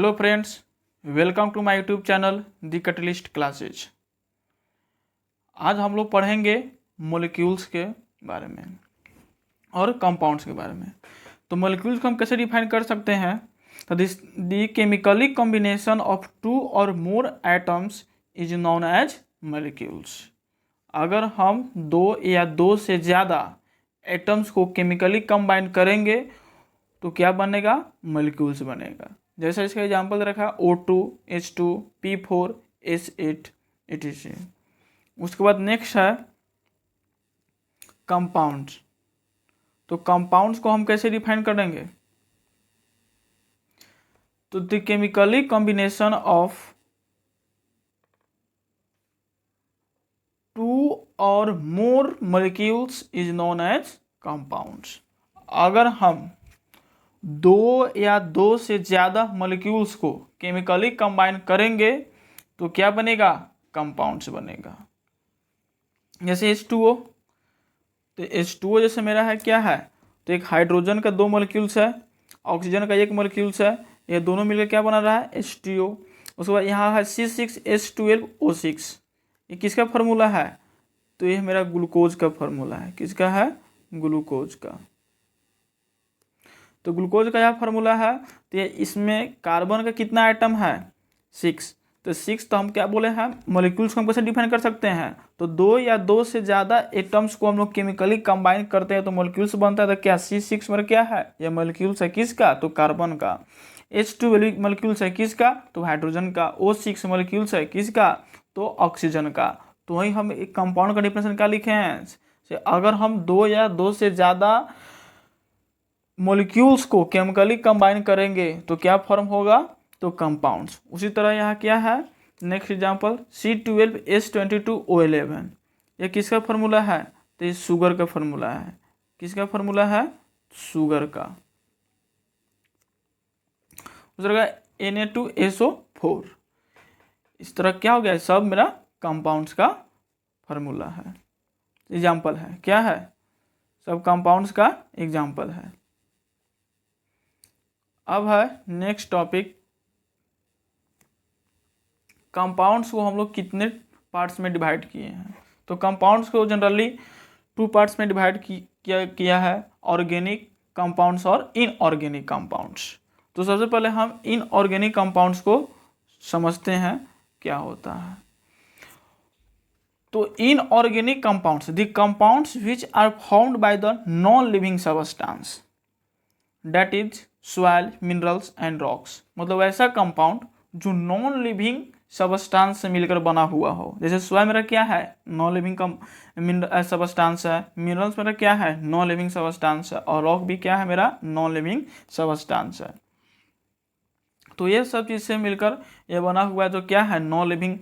Hello friends, welcome to my YouTube channel the catalyst classes. आज हम लोग पढ़ेंगे मॉलिक्यूल्स के बारे में और कंपाउंड्स के बारे में। तो मॉलिक्यूल्स को हम कैसे डिफाइन कर सकते हैं? तो this the chemically combination of two और more atoms is known as molecules. अगर हम दो या दो से ज़्यादा एटम्स को केमिकली कंबाइन करेंगे तो क्या बनेगा? मॉलिक्यूल्स बनेगा। जैसे इसका एग्जाम्पल रखा O2, H2, P4, S8 etc। उसके बाद नेक्स्ट है कंपाउंड्स। तो कंपाउंड्स को हम कैसे डिफाइन करेंगे? तो the chemically combination of two और more molecules is known as compounds. अगर हम दो या दो से ज़्यादा मॉलिक्यूल्स को केमिकली कंबाइन करेंगे तो क्या बनेगा? कंपाउंड्स बनेगा। जैसे H2O, तो H2O जैसे मेरा है क्या है? तो एक हाइड्रोजन का दो मॉलिक्यूल्स है, ऑक्सीजन का एक मॉलिक्यूल्स है, ये दोनों मिलकर क्या बना रहा है? H2O। उसके बाद यहाँ है C6H12O6। ये किसका फार्मूला है? तो ये मेरा ग्लूकोज का फार्मूला है। किसका है? ग्लूकोज का। तो ग्लूकोज का यह फार्मूला है। तो ये इसमें कार्बन का कितना आइटम है? 6। तो 6 तो हम क्या बोले हैं? मॉलिक्यूल्स को हम कैसे डिफाइन कर सकते हैं? तो दो या दो से ज़्यादा एटम्स को हम लोग केमिकली कंबाइन करते हैं तो मॉलिक्यूल्स बनता है। तो क्या C6 में क्या है? ये मॉलिक्यूल्स है किसका? तो कार्बन का। H2 मॉलिक्यूल्स है किसका? तो हाइड्रोजन का। O6 मॉलिक्यूल्स है किसका? तो ऑक्सीजन का। तो वही हम एक कंपाउंड का डिफिनेशन क्या लिखे हैं? अगर हम दो या दो से ज़्यादा मॉलिक्यूल्स को केमिकली कंबाइन करेंगे तो क्या फॉर्म होगा? तो कंपाउंड्स। उसी तरह यहाँ क्या है? Next example C12H22O11। ये किसका फार्मूला है? तो ये शुगर का फार्मूला है। किसका फार्मूला है? शुगर का। उस तरह Na2SO4। इस तरह क्या हो गया? सब मेरा कंपाउंड्स का फार्मूला है, एग्जाम्पल है। क्या है? सब कंपाउंड्स का एग्जाम्पल है। अब है नेक्स्ट टॉपिक, कंपाउंड्स को हम लोग कितने पार्ट्स में डिवाइड किए हैं। तो कंपाउंड्स को जनरली टू पार्ट्स में डिवाइड किया है, ऑर्गेनिक कंपाउंड्स और इनऑर्गेनिक कंपाउंड्स। तो सबसे पहले हम इनऑर्गेनिक कंपाउंड्स को समझते हैं क्या होता है। तो inorganic compounds the compounds which are found by the non living substance that is soil, minerals and rocks. मतलब ऐसा कंपाउंड जो नॉन लिविंग सबस्टेंस से मिलकर बना हुआ हो। जैसे सॉइल मेरा क्या है? नॉन लिविंग सबस्टेंस है। मिनरल्स मेरा क्या है? नॉन लिविंग सबस्टेंस है। और रॉक भी क्या है? मेरा नॉन लिविंग सबस्टेंस है। तो ये सब चीज़ से मिलकर ये बना हुआ है जो क्या है? नॉन लिविंग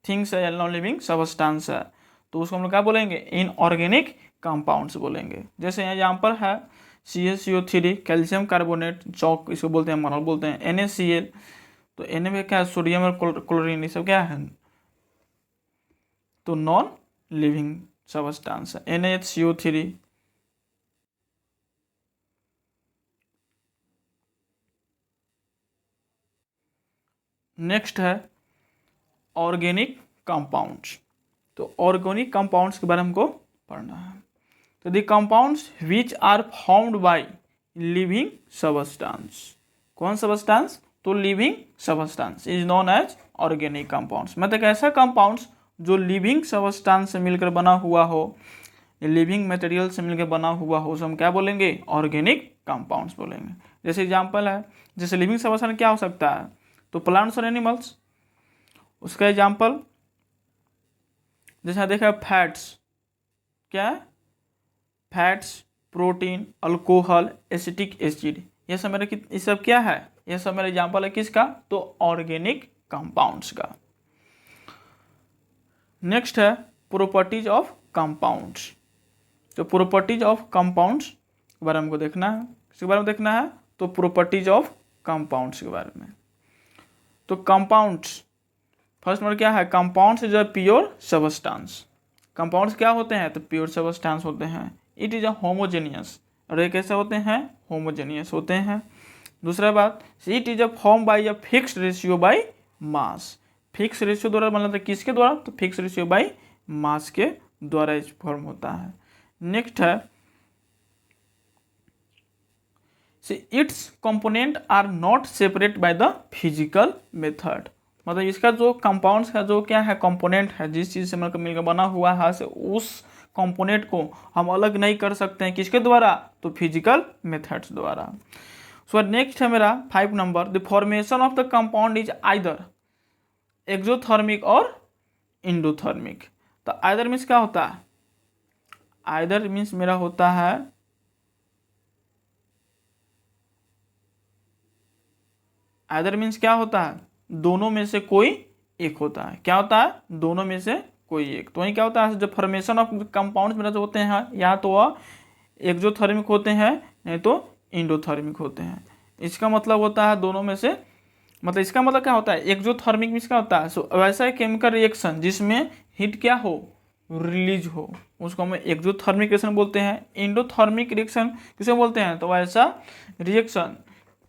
थिंग्स है या नॉन लिविंग सबस्टेंस है। तो उसको हम लोग क्या बोलेंगे? इनऑर्गेनिक कंपाउंड्स बोलेंगे। जैसे एग्जाम्पल है CaCO3, कैल्शियम कार्बोनेट, चौक इसको बोलते हैं, मार्बल बोलते हैं, NaCl। तो Na में क्या है? सोडियम और क्लोरीन, ये सब क्या है? तो नॉन लिविंग सबस्टेंस है। NaHCO3। नेक्स्ट है ऑर्गेनिक कंपाउंड्स। तो ऑर्गेनिक कंपाउंड्स के बारे में हमको पढ़ना है। तो the compounds which are found by living substance. कौन सबस्टेंस? तो living substance is known as organic compounds. मतलब ऐसा कंपाउंड्स जो लिविंग सबस्टेंस से मिलकर बना हुआ हो, लिविंग मटेरियल से मिलकर बना हुआ हो, उसे हम क्या बोलेंगे? ऑर्गेनिक कंपाउंड्स बोलेंगे। जैसे एग्जांपल है, जैसे लिविंग सबस्टेंस क्या हो सकता है? तो प्लांट्स और एनिमल्स। उसका एग्जांपल जैसे देखा फैट्स, क्या है? Fats, protein, alcohol, acetic acid, ये सब मेरे ये सब क्या है? ये सब मेरा एग्जांपल है किसका? तो ऑर्गेनिक कंपाउंड्स का। नेक्स्ट है प्रॉपर्टीज ऑफ कंपाउंड्स। तो प्रॉपर्टीज ऑफ कंपाउंड्स के बारे में हमको देखना है। किसके बारे में देखना है? तो प्रॉपर्टीज ऑफ कंपाउंड्स के बारे में। तो कंपाउंड्स फर्स्ट नंबर क्या है? Compounds is a pure substance. Compounds क्या होते हैं? तो प्योर सबस्टेंस होते हैं। It is a homogeneous. और ये कैसे होते हैं? होमोजेनियस होते हैं। दूसरा बात, it is a form by a fixed ratio by mass. Fix ratio द्वारा मतलब किसके द्वारा, तो फिक्स रेशियो बाय मास के द्वारा इस फॉर्म होता है। नेक्स्ट है its component are not separate by the physical method. मतलब इसका जो कंपाउंड्स है, जो क्या है कंपोनेंट है, जिस चीज़ से मिलकर बना हुआ है, से उस कंपोनेंट को हम अलग नहीं कर सकते हैं, किसके द्वारा, तो फिजिकल मेथड्स द्वारा। सो नेक्स्ट है मेरा 5 number, the formation of the compound is either exothermic और इंडोथर्मिक। तो आइदर मीन्स क्या होता है, आइदर मीन्स मेरा होता है, आइदर मीन्स क्या होता है, दोनों में से कोई एक होता है। क्या होता है, दोनों में से कोई एक। तो वही क्या होता है, जो फॉर्मेशन ऑफ कंपाउंड्स मेरा जो होते हैं, या तो वह एक्सोथर्मिक होते हैं, नहीं तो इंडोथर्मिक होते हैं। इसका मतलब होता है दोनों में से, मतलब इसका मतलब क्या होता है, एक्सोथर्मिक मीन्स क्या होता है, सो वैसा है केमिकल रिएक्शन जिसमें हीट क्या हो, रिलीज हो, उसको हम एक्सोथर्मिक रिएक्शन बोलते हैं। इंडोथर्मिक रिएक्शन किसे बोलते हैं, तो वैसा रिएक्शन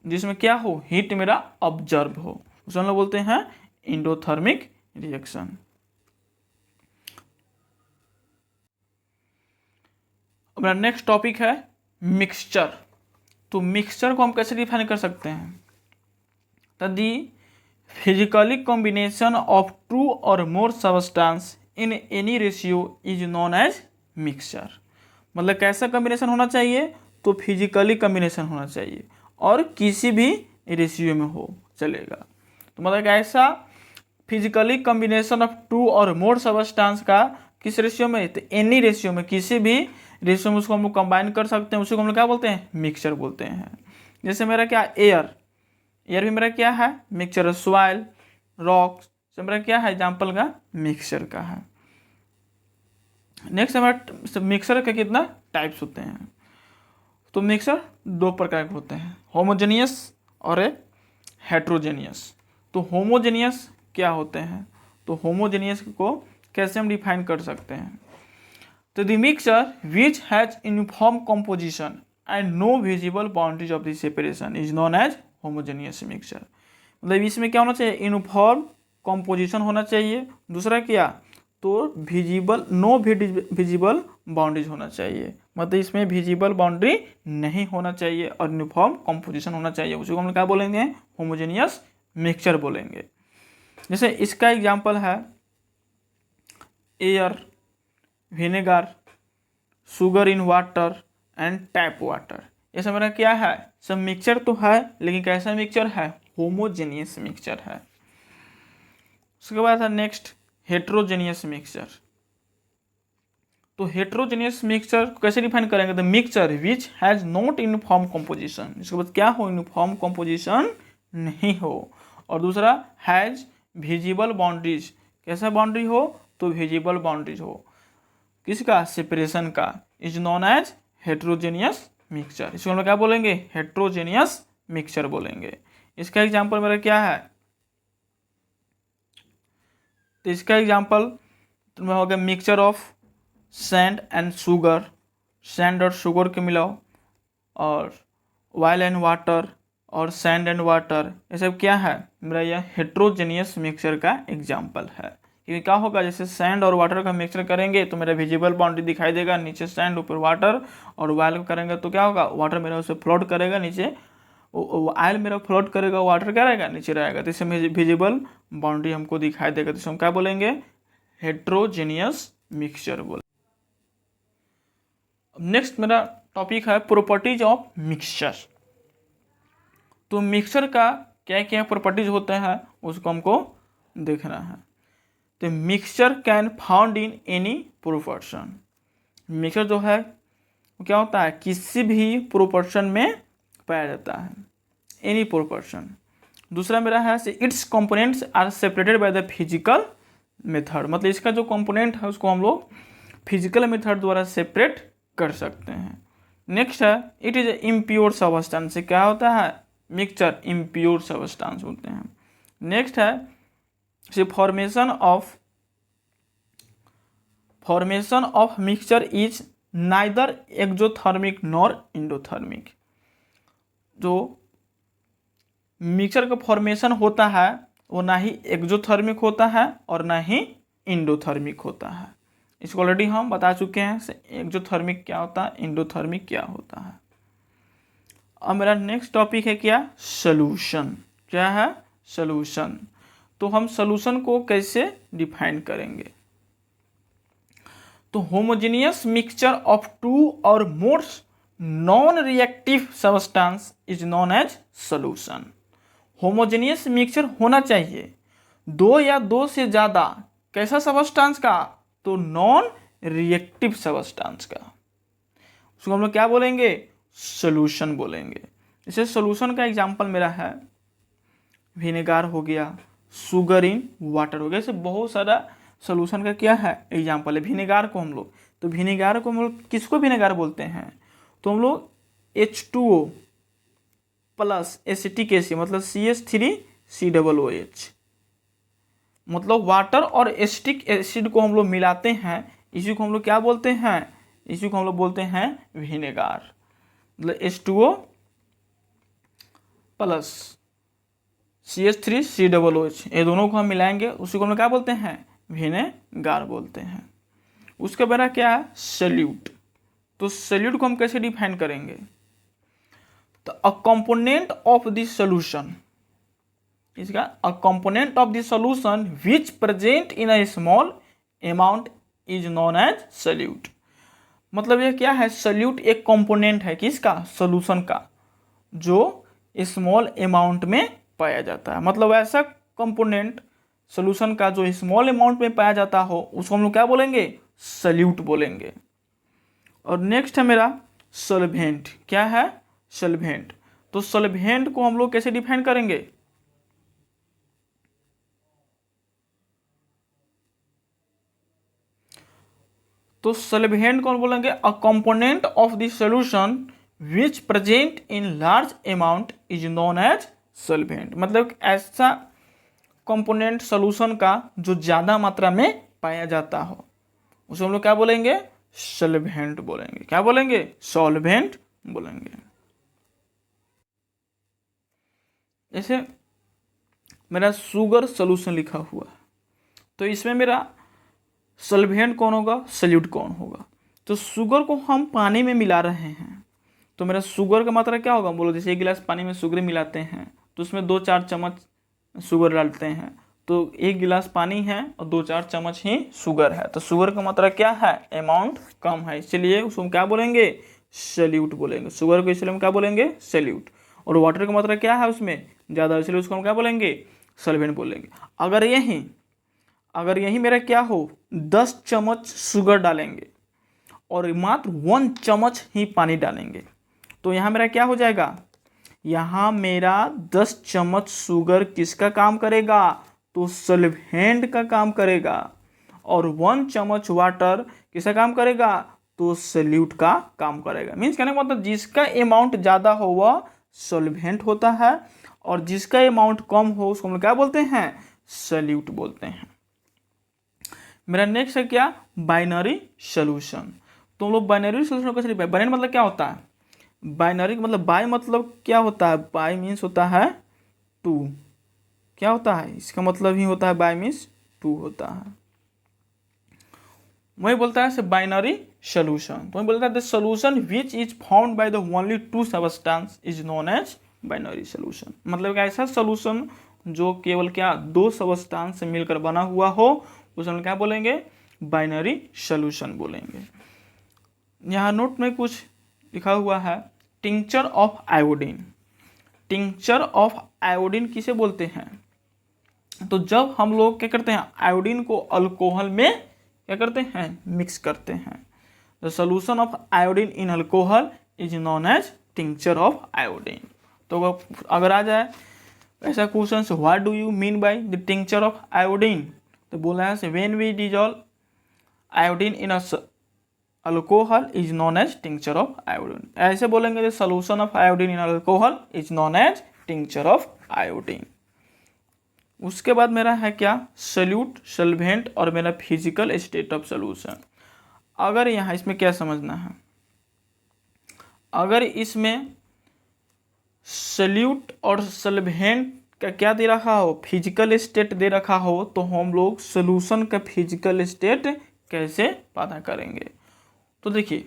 जिसमें क्या हो, हीट मेरा ऑब्जर्व हो, उसे हम लोग बोलते हैं इंडोथर्मिक रिएक्शन। अपना नेक्स्ट टॉपिक है मिक्सचर। तो मिक्सचर को हम कैसे डिफाइन कर सकते हैं, तो दी फिजिकली कॉम्बिनेशन ऑफ 2 और more substance in any ratio is known as mixture. मतलब कैसा कॉम्बिनेशन होना चाहिए, तो फिजिकली कॉम्बिनेशन होना चाहिए और किसी भी रेशियो में हो चलेगा। तो मतलब ऐसा फिजिकली कॉम्बिनेशन ऑफ 2 और मोर सब्सटेंस का किस रेशियो में, तो एनी रेशियो में, किसी भी रेशियो में उसको हम लोग कंबाइन कर सकते हैं, उसी को हम लोग क्या बोलते हैं, मिक्सचर बोलते हैं। जैसे मेरा क्या, एयर, एयर भी मेरा क्या है मिक्सचर, सॉइल, रॉक्स से मेरा क्या है एग्जाम्पल का मिक्सचर का है। नेक्स्ट हमारा मिक्सचर का कितना टाइप्स होते हैं, तो मिक्सचर 2 प्रकार के होते हैं, होमोजेनियस और हेट्रोजेनियस। तो होमोजेनियस क्या होते हैं, तो होमोजेनियस को कैसे हम डिफाइन कर सकते हैं, तो the mixture which has uniform composition and no visible boundaries of the separation is known as homogeneous mixture. मतलब इसमें क्या होना चाहिए, यूनिफॉर्म कंपोजिशन होना चाहिए, दूसरा क्या, तो विजिबल, नो विजिबल बाउंड्रीज होना चाहिए, मतलब इसमें विजिबल बाउंड्री नहीं होना चाहिए और यूनिफॉर्म कंपोजिशन होना चाहिए, उसी को हम क्या बोलेंगे, होमोजेनियस मिक्सचर बोलेंगे। जैसे इसका एग्जांपल है air, vinegar, sugar in water and tap water. ये सब मेरा क्या है, सब मिक्सचर तो है, लेकिन कैसा मिक्सचर है, होमोजेनियस मिक्सचर है। उसके बाद है नेक्स्ट हेट्रोजेनियस मिक्सचर। तो हेट्रोजेनियस मिक्सचर कैसे डिफाइन करेंगे, the mixture which has not uniform composition, इसके बाद क्या हो, यूनिफॉर्म कंपोजिशन नहीं हो, और दूसरा हैज विजिबल बाउंड्रीज, कैसा बाउंड्री हो, तो विजिबल बाउंड्रीज हो, किसका, सेपरेशन का, is known as heterogeneous mixture. इसको हम लोग क्या बोलेंगे, हेट्रोजेनियस मिक्सचर बोलेंगे। इसका एग्जांपल मेरा क्या है, तो इसका एग्जांपल तुम्हें हो गया mixture of sand and sugar, sand और शुगर के मिलाओ, और ऑयल एंड वाटर और सैंड एंड वाटर, ये सब क्या है, मेरा यह हेट्रोजेनियस मिक्सचर का एग्जांपल है। क्योंकि क्या होगा, जैसे सैंड और वाटर का मिक्सचर करेंगे तो मेरा विजिबल बाउंड्री दिखाई देगा, नीचे सैंड ऊपर वाटर, और ऑयल को करेंगे तो क्या होगा, वाटर मेरा उसे फ्लोट करेगा नीचे, ऑयल मेरा फ्लोट करेगा, वाटर क्या रहेगा, नीचे रहेगा, तो इसमें विजिबल बाउंड्री हमको दिखाई देगा, तो इसे हम क्या बोलेंगे, हेट्रोजेनियस मिक्सचर बोले। नेक्स्ट मेरा टॉपिक है प्रॉपर्टीज ऑफ मिक्सचर। तो मिक्सचर का क्या क्या प्रॉपर्टीज होते हैं उसको हमको देखना है। तो mixture can found in any proportion, mixture जो है वो क्या होता है, किसी भी प्रोपोर्शन में पाया जाता है, एनी प्रोपोर्शन। दूसरा मेरा है its components are separated by the physical method, मतलब इसका जो कंपोनेंट है उसको हम लोग फिजिकल मेथड द्वारा सेपरेट कर सकते हैं। नेक्स्ट है इट इज इम्प्योर सब्सटेंस, से क्या होता है, मिक्सचर इम्प्योर सब्सटेंस होते हैं। नेक्स्ट है formation of mixture is neither exothermic nor endothermic. जो मिक्सचर का फॉर्मेशन होता है वो ना ही एक्सोथर्मिक होता है और ना ही इंडोथर्मिक होता है। इसको ऑलरेडी हम बता चुके हैं एक्सोथर्मिक क्या होता है, इंडोथर्मिक क्या होता है। अब मेरा नेक्स्ट टॉपिक है क्या, सॉल्यूशन। क्या है, सॉल्यूशन। तो हम सॉल्यूशन को कैसे डिफाइन करेंगे, तो होमोजेनियस मिक्सचर ऑफ टू और more non reactive substance is known as solution. Homogeneous mixture होना चाहिए दो या दो से ज्यादा कैसा सब्सटेंस का, तो नॉन रिएक्टिव सब्सटेंस का, उसको हम लोग क्या बोलेंगे, सॉल्यूशन बोलेंगे। जैसे सॉल्यूशन का एग्जांपल मेरा है विनेगार हो गया, शुगर इन वाटर हो गया, ऐसे बहुत सारा सॉल्यूशन का क्या है एग्जांपल है। विनेगार को हम लोग, तो विनेगार को हम लोग किसको विनेगार बोलते हैं, तो हम लोग H2O प्लस एसिटिक एसिड मतलब CH3COOH मतलब वाटर और एसिटिक एसिड को हम लोग मिलाते हैं, इसी को हम लोग क्या बोलते हैं, इसी को हम लोग बोलते हैं विनेगार। मतलब H2O प्लस CH3COOH ये दोनों को हम मिलाएंगे, उसी को हम लोग क्या बोलते हैं, विनेगार बोलते हैं। उसके बाद क्या है, सॉल्यूट। तो सॉल्यूट को हम कैसे डिफाइन करेंगे, तो a component of the solution, इसका a component of the solution which present in a small amount is known as solute. मतलब ये क्या है, सॉल्यूट एक कंपोनेंट है किसका, सॉल्यूशन का, जो स्मॉल अमाउंट में पाया जाता है। मतलब ऐसा कंपोनेंट सॉल्यूशन का जो स्मॉल अमाउंट में पाया जाता हो उसको हम लोग क्या बोलेंगे, सॉल्यूट बोलेंगे। और नेक्स्ट है मेरा सॉल्वेंट। क्या है, सॉल्वेंट। तो सॉल्वेंट को हम लोग कैसे डिफाइन करेंगे, तो सॉल्वेंट कौन बोलेंगे, a component of the solution which present in large amount is known as solvent. मतलब ऐसा कंपोनेंट सॉल्यूशन का जो ज्यादा मात्रा में पाया जाता हो उसे हम लोग क्या बोलेंगे, सॉल्वेंट बोलेंगे। क्या बोलेंगे, सॉल्वेंट बोलेंगे। जैसे मेरा शुगर सॉल्यूशन लिखा हुआ है, तो इसमें मेरा सॉल्वेंट कौन होगा, सॉल्यूट कौन होगा। तो शुगर को हम पानी में मिला रहे हैं, तो मेरा शुगर का मात्रा क्या होगा, बोलो जैसे 1 गिलास पानी में शुगर मिलाते हैं तो उसमें 2-4 चम्मच शुगर डालते हैं, तो 1 गिलास पानी है और 2-4 चम्मच ही शुगर है, तो शुगर का मात्रा क्या है, अमाउंट कम है, इसलिए उसको हम क्या बोलेंगे, सॉल्यूट बोलेंगे। शुगर को इसलिए हम क्या बोलेंगे, सॉल्यूट। और वाटर का मात्रा क्या है उसमें ज़्यादा, इसलिए उसको हम क्या बोलेंगे, सॉल्वेंट बोलेंगे। अगर यही मेरा क्या हो 10 चम्मच शुगर डालेंगे और मात्र 1 चम्मच ही पानी डालेंगे, तो यहाँ मेरा क्या हो जाएगा, यहाँ मेरा 10 चम्मच शुगर किसका काम करेगा, तो सॉल्वेंट का काम करेगा, और 1 चम्मच वाटर किसका काम करेगा, तो सॉल्यूट का काम करेगा। मीन्स कहने का मतलब जिसका अमाउंट ज़्यादा हो वह सॉल्वेंट होता है और जिसका अमाउंट कम हो उसको हम लोग क्या बोलते हैं, सॉल्यूट बोलते हैं। मेरा नेक्स्ट है क्या, बाइनरी सॉल्यूशन। तो हम लोग बाइनरी सॉल्यूशन कैसे लिखते हैं, बाइनरी मतलब क्या होता है, बाइनरी मतलब बाई मतलब क्या होता है, बाई मीन्स होता है 2। क्या होता है, इसका मतलब ही होता है बाई मीन्स 2 होता है। वही बोलता है बाइनरी सॉल्यूशन, तो वही बोलता है the solution which is found by the only 2 substance is known as binary solution. मतलब ऐसा सॉल्यूशन जो केवल क्या 2 सब्सटेंस से मिलकर बना हुआ हो उसे हम क्या बोलेंगे, बाइनरी सॉल्यूशन बोलेंगे। यहाँ नोट में कुछ लिखा हुआ है, tincture of iodine. Tincture of iodine किसे बोलते हैं, तो जब हम लोग क्या करते हैं, आयोडीन को अल्कोहल में क्या करते हैं, मिक्स करते हैं। The solution of iodine in alcohol is known as tincture of iodine. तो अगर आ जाए ऐसा question, what do you mean by the tincture of iodine, तो बोला है when we dissolve iodine in alcohol is known as tincture of iodine. ऐसे बोलेंगे the solution of iodine in alcohol is known as tincture of iodine. उसके बाद मेरा है क्या, सॉल्यूट, सॉल्वेंट और मेरा फिजिकल स्टेट ऑफ सॉल्यूशन। अगर यहाँ इसमें क्या समझना है, अगर इसमें सल्यूट और सॉल्वेंट का क्या दे रखा हो, फिजिकल स्टेट दे रखा हो, तो हम लोग सोल्यूशन का फिजिकल स्टेट कैसे पता करेंगे। तो देखिए,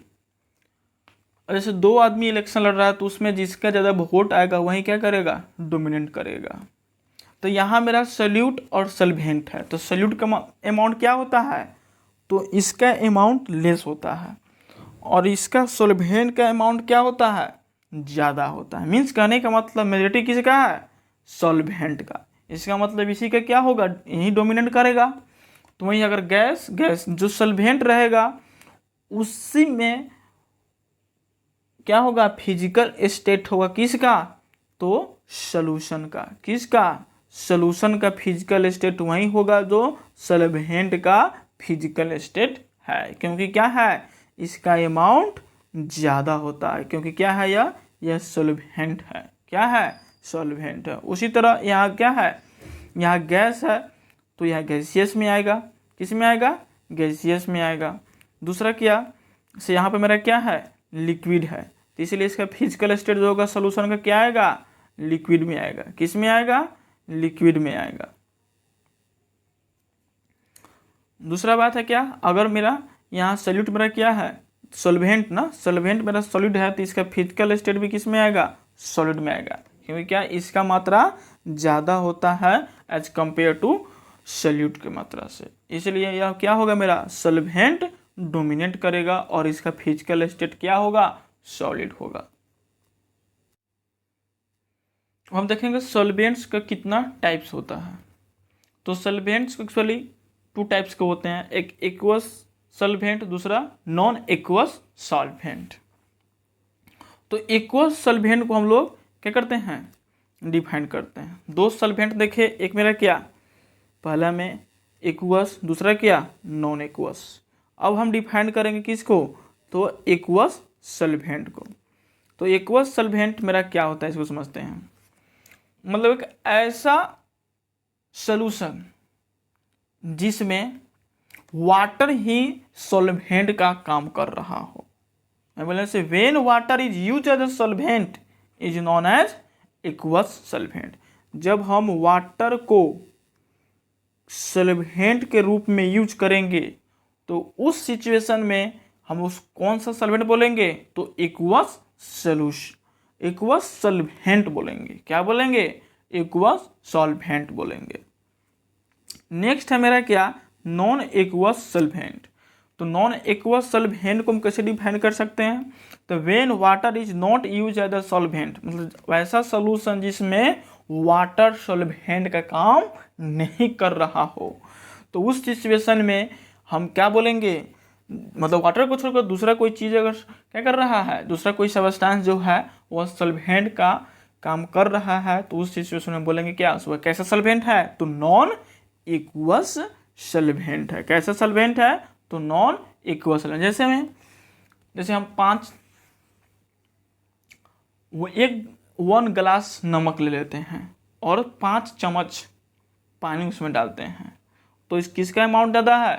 जैसे दो आदमी इलेक्शन लड़ रहा है तो उसमें जिसका ज़्यादा वोट आएगा वही क्या करेगा, डोमिनेट करेगा। तो यहाँ मेरा सल्यूट और सॉल्वेंट है, तो सल्यूट का अमाउंट क्या होता है, तो इसका अमाउंट लेस होता है, और इसका सॉल्वेंट का अमाउंट क्या होता है, ज़्यादा होता है। मीन्स कहने का मतलब मेजोरिटी किसका है, सॉल्वेंट का। इसका मतलब इसी का क्या होगा, यही डोमिनेट करेगा। तो वहीं अगर गैस जो सॉल्वेंट रहेगा उसी में क्या होगा, फिजिकल स्टेट होगा किसका, तो सॉल्यूशन का। किसका, सॉल्यूशन का फिजिकल स्टेट वही होगा जो सॉल्वेंट का फिजिकल स्टेट है, क्योंकि क्या है, इसका अमाउंट ज़्यादा होता है, क्योंकि क्या है, यह सॉल्वेंट है। क्या है, सॉल्वेंट है। उसी तरह यहाँ क्या है, यहाँ गैस है तो यह गैसियस में आएगा। किस में आएगा, गैसियस में आएगा। दूसरा क्या, से यहाँ पे मेरा क्या है, लिक्विड है, तो इसलिए इसका फिजिकल स्टेट जो होगा सॉल्यूशन का क्या आएगा, लिक्विड में आएगा। किस में आएगा, लिक्विड में आएगा। दूसरा बात है क्या, अगर मेरा यहाँ सॉल्यूट मेरा क्या है, सॉल्वेंट ना, सॉल्वेंट मेरा सॉलिड है तो इसका फिजिकल स्टेट भी किस में आएगा, सॉलिड में आएगा, क्योंकि क्या, इसका मात्रा ज़्यादा होता है एज कंपेयर टू सॉल्यूट की मात्रा से। इसलिए यह क्या होगा, मेरा सॉल्वेंट डोमिनेट करेगा और इसका फिजिकल स्टेट क्या होगा, सॉलिड होगा। हम देखेंगे सॉल्वेंट्स का कितना टाइप्स होता है। तो सॉल्वेंट्स एक्चुअली टू टाइप्स के होते हैं, एक एक्वस सॉल्वेंट, दूसरा नॉन एक्वस सॉल्वेंट। तो एक्वस सॉल्वेंट को हम लोग क्या करते हैं, डिफाइन करते हैं। दो सॉल्वेंट देखे, एक मेरा क्या, पहला में एक्वस, दूसरा क्या, नॉन एक्वस। अब हम डिफाइन करेंगे किसको, तो एक्वस सॉल्वेंट को। तो एक्वस सॉल्वेंट मेरा क्या होता है, इसको समझते हैं। मतलब एक ऐसा सॉल्यूशन जिसमें वाटर ही सॉल्वेंट का काम कर रहा हो। मैं बोले से when water is used as a solvent is known as aqueous solvent. जब हम वाटर को सॉल्वेंट के रूप में यूज करेंगे तो उस सिचुएशन में हम उस कौन सा सॉल्वेंट बोलेंगे, तो एक्वस सॉल्यूशन, एक्वस सॉल्वेंट बोलेंगे। क्या बोलेंगे, एक्वस सॉल्वेंट बोलेंगे। नेक्स्ट है मेरा क्या, नॉन एक्वस सॉल्वेंट। तो नॉन एक्वस सॉल्वेंट को हम कैसे डिफाइन कर सकते हैं, तो when water is not use as a solvent, मतलब वैसा सॉल्यूशन जिसमें वाटर सॉल्वेंट का काम नहीं कर रहा हो, तो उस सिचुएशन में हम क्या बोलेंगे, मतलब वाटर को छोड़कर दूसरा कोई चीज़ अगर क्या कर रहा है, दूसरा कोई सब्सटेंस जो है वह सॉल्वेंट का काम कर रहा है, तो उस सिचुएशन में बोलेंगे क्या, वह कैसा सॉल्वेंट है, तो नॉन एक्वस सॉल्वेंट है। कैसा सॉल्वेंट है, तो नॉन एक्वस सॉल्वेंट। जैसे हम 1 गिलास नमक ले लेते हैं और 5 चम्मच पानी उसमें डालते हैं, तो इस किसका अमाउंट ज़्यादा है,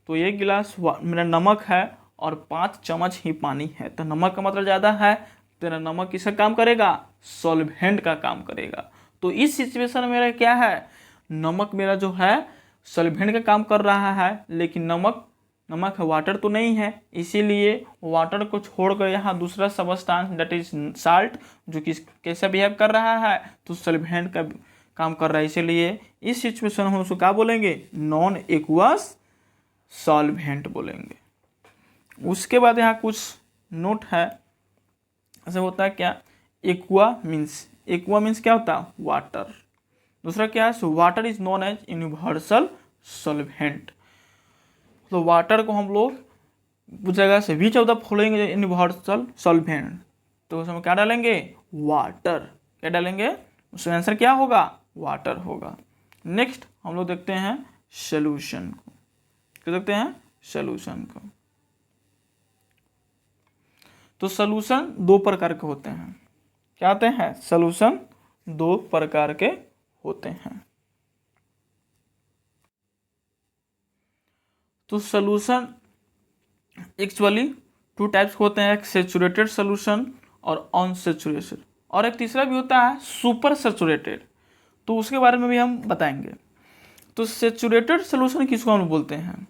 तो 1 गिलास मेरा नमक है और 5 चम्मच ही पानी है, तो नमक का मात्रा ज़्यादा है, तेरा नमक किसका काम करेगा, सॉल्वेंट का काम करेगा। तो इस सिचुएशन में मेरा क्या है, नमक मेरा जो है सॉल्वेंट का काम कर रहा है, लेकिन नमक है, वाटर तो नहीं है, इसीलिए वाटर को छोड़कर यहाँ दूसरा सब्सटेंस दैट इज साल्ट जो कि कैसा बिहेव कर रहा है, तो सॉल्वेंट का काम कर रहा है। इसीलिए इस सिचुएशन में हम उसको क्या बोलेंगे, नॉन एक्वस सॉल्वेंट बोलेंगे। उसके बाद यहाँ कुछ नोट है, ऐसा होता है क्या, एक्वा मीन्स क्या होता है, वाटर। दूसरा क्या है, water is known as universal solvent. तो वाटर को हम लोग पूछेगा से which of the following universal solvent, तो उसमें क्या डालेंगे, वाटर। क्या डालेंगे, उसका आंसर क्या होगा, वाटर होगा। नेक्स्ट हम लोग देखते हैं सॉल्यूशन को। क्या देखते हैं, सॉल्यूशन को। तो सॉल्यूशन 2 प्रकार के होते हैं। क्या होते हैं, सॉल्यूशन 2 प्रकार के होते हैं। तो सॉल्यूशन एक्चुअली 2 टाइप्स होते हैं, एक सैचुरेटेड सॉल्यूशन और अनसैचुरेटेड। और एक तीसरा भी होता है सुपर सैचुरेटेड, तो उसके बारे में भी हम बताएंगे। तो सैचुरेटेड सोल्यूशन किसको हम बोलते हैं,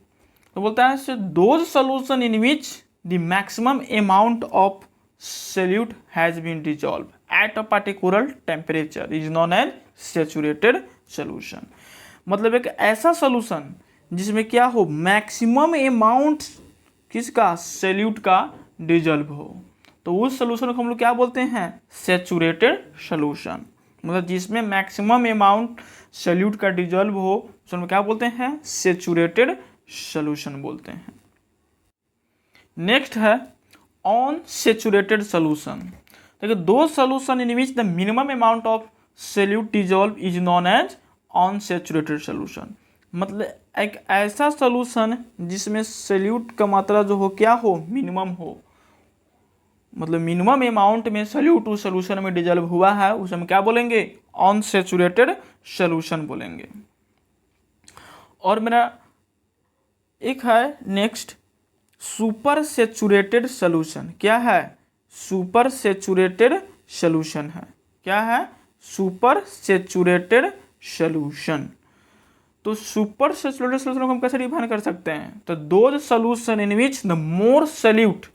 तो बोलता है those solution in which the maximum amount of solute has been dissolve at a particular temperature is known as saturated solution. मतलब एक ऐसा सोल्यूशन जिसमें क्या हो, मैक्सिमम अमाउंट किसका, सॉल्यूट का डिजॉल्व हो, तो उस सोल्यूशन को हम लोग क्या बोलते हैं, सैचुरेटेड सोल्यूशन। मतलब जिसमें मैक्सिमम अमाउंट सॉल्यूट का डिजॉल्व हो उसमें क्या बोलते हैं, सैचुरेटेड सोल्यूशन बोलते हैं। नेक्स्ट है ऑन सैचुरेटेड सोल्यूशन। देखिए those solution in which the minimum amount of solute dissolve is known as unsaturated solution. मतलब एक ऐसा सोल्यूशन जिसमें सॉल्यूट का मात्रा जो हो क्या हो, मिनिमम हो, मतलब मिनिमम अमाउंट में सॉल्यूट उस सोल्यूशन में डिजॉल्व हुआ है, उसे हम क्या बोलेंगे, ऑन सैचुरेटेड सोल्यूशन बोलेंगे। और मेरा एक है नेक्स्ट सुपर सैचुरेटेड सोल्यूशन। क्या है, सुपर सैचुरेटेड सोल्यूशन है। क्या है, सुपर सैचुरेटेड सोल्यूशन। तो सुपर सैचुरेटेड सोल्यूशन को हम कैसे डिफाइन कर सकते हैं, तो those solution in which the more solute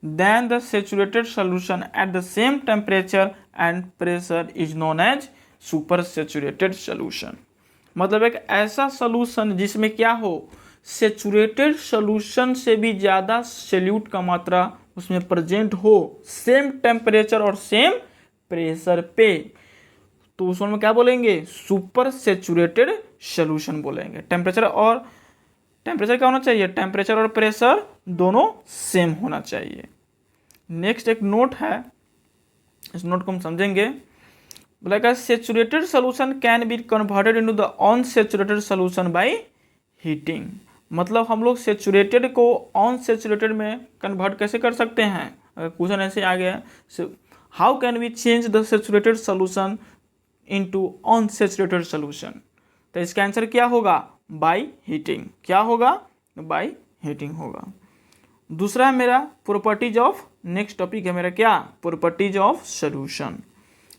than the saturated solution at the same temperature and pressure is known as super saturated solution. मतलब एक ऐसा सोल्यूशन जिसमें क्या हो, सैचुरेटेड सोल्यूशन से भी ज़्यादा सॉल्यूट का मात्रा उसमें प्रेजेंट हो, सेम टेम्परेचर और सेम प्रेशर पे, तो उसमें क्या बोलेंगे, सुपर सैचुरेटेड सोल्यूशन बोलेंगे। टेम्परेचर क्या होना चाहिए, टेम्परेचर और प्रेशर दोनों सेम होना चाहिए। नेक्स्ट एक नोट है, इस नोट को हम समझेंगे। बोला saturated solution can be converted into the unsaturated solution by heating. मतलब हम लोग सैचुरेटेड को अनसैचुरेटेड में कन्वर्ट कैसे कर सकते हैं, अगर क्वेश्चन ऐसे आ गया, how can we change the saturated solution into unsaturated solution, तो इसका आंसर क्या होगा, बाय हीटिंग। क्या होगा, बाय हीटिंग होगा। दूसरा है मेरा प्रॉपर्टीज ऑफ, नेक्स्ट टॉपिक है मेरा क्या, प्रॉपर्टीज ऑफ सॉल्यूशन।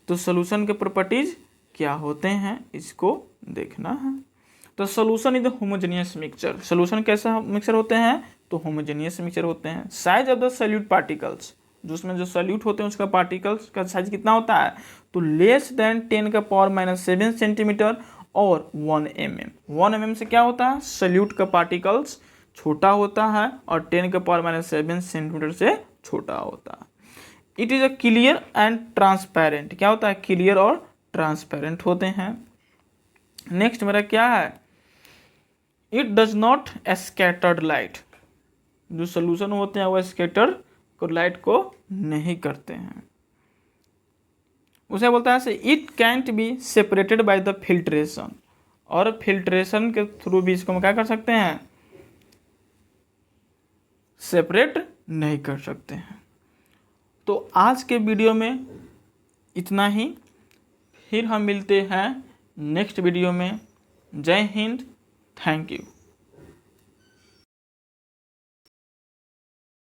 तो सॉल्यूशन के प्रॉपर्टीज क्या होते हैं इसको देखना है। तो solution is homogeneous mixture. Solution कैसा मिक्सचर होते हैं, तो होमोजेनियस मिक्सचर होते हैं। Size of the solute particles, जिसमें जो सॉल्यूट होते हैं उसका पार्टिकल्स का साइज कितना होता है, तो लेस देन 10⁻⁻7 सेंटीमीटर और 1 mm। 1 mm से क्या होता है, सॉल्यूट का पार्टिकल्स छोटा होता है और 10⁻⁷ सेंटीमीटर से छोटा होता है। It is a clear and transparent. क्या होता है, क्लियर और ट्रांसपेरेंट होते हैं। नेक्स्ट मेरा क्या है, it does not scattered light. जो सोल्यूशन होते हैं वो स्कैटर को लाइट को नहीं करते हैं। उसे बोलता है it cantt be separated by the filtration, और फिल्ट्रेशन के थ्रू भी इसको हम क्या कर सकते हैं, सेपरेट नहीं कर सकते हैं। तो आज के वीडियो में इतना ही, फिर हम मिलते हैं नेक्स्ट वीडियो में। जय हिंद, थैंक यू।